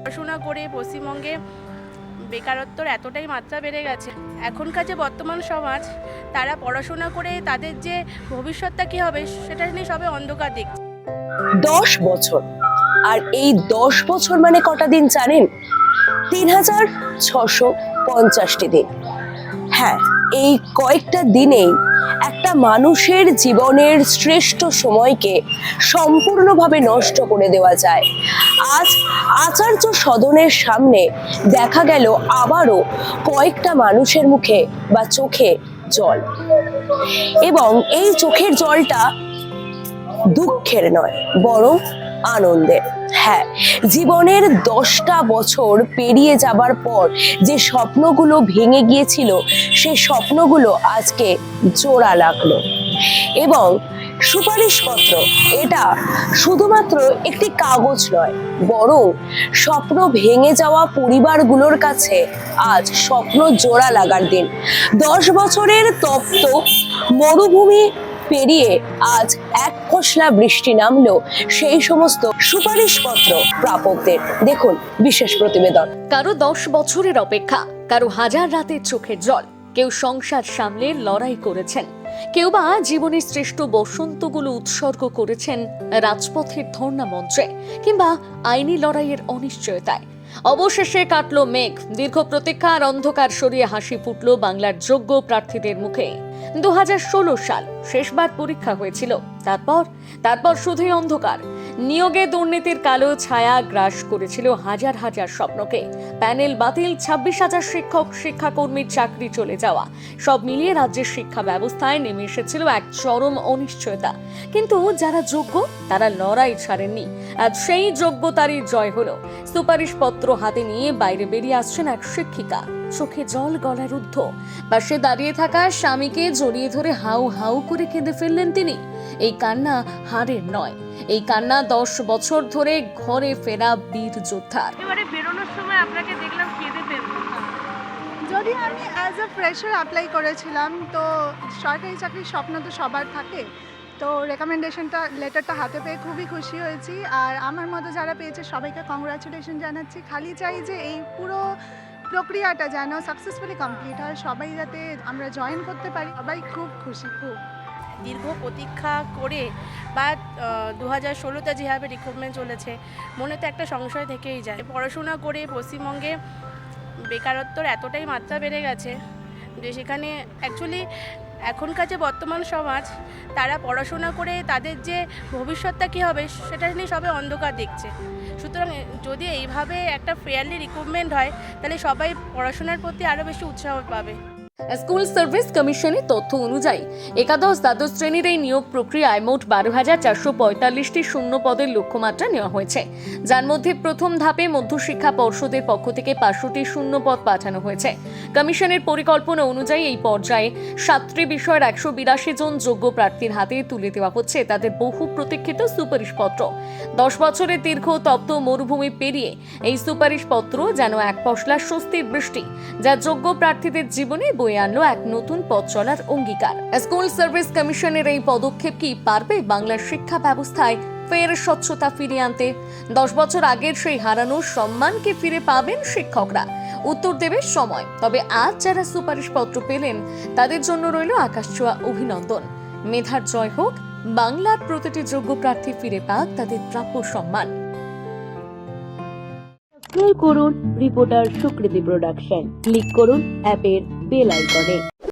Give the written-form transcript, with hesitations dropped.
পড়াশোনা করে পশ্চিমবঙ্গে বেকারত্বর এতটাই মাত্রা বেড়ে গেছে। এখনকার যে বর্তমান সমাজ, তারা পড়াশোনা করে তাদের যে ভবিষ্যৎটা কী হবে সেটা নিয়ে সবে অন্ধকার দেখছে। 10 বছর, আর এই 10 বছর মানে কটা দিন জানেন? 3650টি দিন। হ্যাঁ, এই কয়েকটা দিনেই একটা মানুষের জীবনের শ্রেষ্ঠ সময়কে সম্পূর্ণভাবে নষ্ট করে দেওয়া যায়। আজ আচার্য সদনের সামনে দেখা গেল আবারও কয়েকটা মানুষের মুখে বা চোখে জল, এবং এই চোখের জলটা দুঃখের নয়, বরং আনন্দের। হ্যাঁ, জীবনের 10টা বছর পেরিয়ে যাবার পর যে স্বপ্নগুলো ভেঙে গিয়েছিল, সে স্বপ্নগুলো আজকে জোড়া লাগলো। এবং সুপারিশপত্র এটা শুধুমাত্র একটি কাগজ নয়, বরং স্বপ্ন ভেঙে যাওয়া পরিবারগুলোর কাছে আজ স্বপ্ন জোড়া লাগার দিন। 10 বছরের তপ্ত মরুভূমি পেরিয়ে আজ এক ফসলা বৃষ্টি নামলো সেই সমস্ত সুপারিশপত্র প্রাপকদের। দেখুন বিশেষ প্রতিবেদন। কারো 10 বছরের অপেক্ষা, কারো হাজার রাতের চোখের জল। কেউ সংসার সামলে লড়াই করেছেন, কেউ বা জীবনের শ্রেষ্ঠ বসন্তগুলো উৎসর্গ করেছেন রাজপথের ধর্ণা মঞ্চে কিংবা আইনি লড়াইয়ের অনিশ্চয়তায়। অবশেষে কাটলো মেঘ, দীর্ঘ প্রতীক্ষার অন্ধকার সরিয়ে হাসি ফুটলো বাংলার যোগ্য প্রার্থীদের মুখে। 2016 সাল শেষবার পরীক্ষা হয়েছিল, তারপর শুধুই অন্ধকার। নিয়োগে দুর্নীতির কালো ছায়া গ্রাস করেছিল হাজার হাজার স্বপ্নকে। প্যানেল বাতিল, 26,000 শিক্ষক শিক্ষাকর্মীর চাকরি চলে যাওয়া, সব মিলিয়ে রাজ্যের শিক্ষা ব্যবস্থায় নেমে এসেছিল এক চরম অনিশ্চয়তা। কিন্তু যারা যোগ্য তারা লড়াই ছাড়েননি। আজ সেই যোগ্যতারই জয় হলো। সুপারিশপত্র হাতে নিয়ে বাইরে বেরিয়ে আসছেন এক শিক্ষিকা, চোখে জল গলায় রুদ্ধ। পাশে দাঁড়িয়ে থাকা স্বামীকে জড়িয়ে ধরে হাউ হাউ করে কেঁদে ফেললেন তিনি। এই কান্না হারের নয়, এই কান্না 10 বছর ধরে ঘরে ফেরা বীর যোদ্ধার। এবারে বেরোনোর সময় আপনাকে দেখলাম কেঁদে ফেলতে। যদি আমি অ্যাজ আ ফ্রেশার অ্যাপ্লাই করেছিলাম, তো সরকারি চাকরির স্বপ্ন তো সবার থাকে। তো রেকমেন্ডেশনটা লেটারটা হাতে পেয়ে খুবই খুশি হয়েছি। আর আমার মতো যারা পেয়েছে সবাইকে কংগ্রাচুলেশন জানাচ্ছি। খালি চাই যে এই পুরো প্রক্রিয়াটা যেন সাকসেসফুলি কমপ্লিট হয়, সবাই যাতে আমরা জয়েন করতে পারি। সবাই খুব খুশি, খুব। দীর্ঘ প্রতীক্ষা করে বা 2016তে যেভাবে রিক্রুটমেন্ট চলেছে, মনে তো একটা সংশয় থেকেই যায়। পড়াশোনা করে পশ্চিমবঙ্গে বেকারত্বর এতটাই মাত্রা বেড়ে গেছে যে সেখানে অ্যাকচুয়ালি এখনকার যে বর্তমান সমাজ, তারা পড়াশোনা করে তাদের যে ভবিষ্যৎটা কী হবে সেটা নিয়ে সবে অন্ধকার দেখছে। সুতরাং যদি এইভাবে একটা ফেয়ারলি রিক্রুটমেন্ট হয়, তাহলে সবাই পড়াশোনার প্রতি আরও বেশি উৎসাহ পাবে। স্কুল সার্ভিস কমিশনের তথ্য অনুযায়ী একাদশ-দ্বাদশ শ্রেণীর এই নিয়োগ প্রক্রিয়ায় মোট 12,445টি শূন্য পদের লক্ষ্যমাত্রা নেওয়া হয়েছে, যার মধ্যে প্রথম ধাপে মধ্যশিক্ষা পর্ষদের পক্ষ থেকে 500টি শূন্য পদ পাঠানো হয়েছে। কমিশনের পরিকল্পনা অনুযায়ী এই পর্যায়ে 7টি বিষয়ের 182 জন যোগ্য প্রার্থীর হাতে তুলে দেওয়া হচ্ছে তাদের বহু প্রতীক্ষিত সুপারিশপত্র। 10 বছরের দীর্ঘ তপ্ত মরুভূমি পেরিয়ে এই সুপারিশপত্র যেন এক পশলা স্বস্তির বৃষ্টি, যা যোগ্য প্রার্থীদের জীবনে বয়ে আনলো এক নতুন পথ চলার অঙ্গীকার। স্কুল সার্ভিস কমিশনের এই পদক্ষেপ কি পারবে বাংলার শিক্ষা ব্যবস্থায় ফের স্বচ্ছতা ফিরিয়ে আনতে? 10 বছর আগের সেই হারানো সম্মানকে ফিরে পাবেন শিক্ষকরা? উত্তর দেবে সময়। তবে আজ যারা সুপারিশপত্র পেলেন তাদের জন্য রইল আকাশছোঁয়া অভিনন্দন। মেধার জয় হোক, বাংলার প্রতিটি যোগ্য প্রার্থী ফিরে পাক তাদের প্রাপ্য সম্মান। সাবস্ক্রাইব করুন রিপোর্টার সুকৃতি প্রোডাকশন, ক্লিক করুন অ্যাপের বেল আইকনে।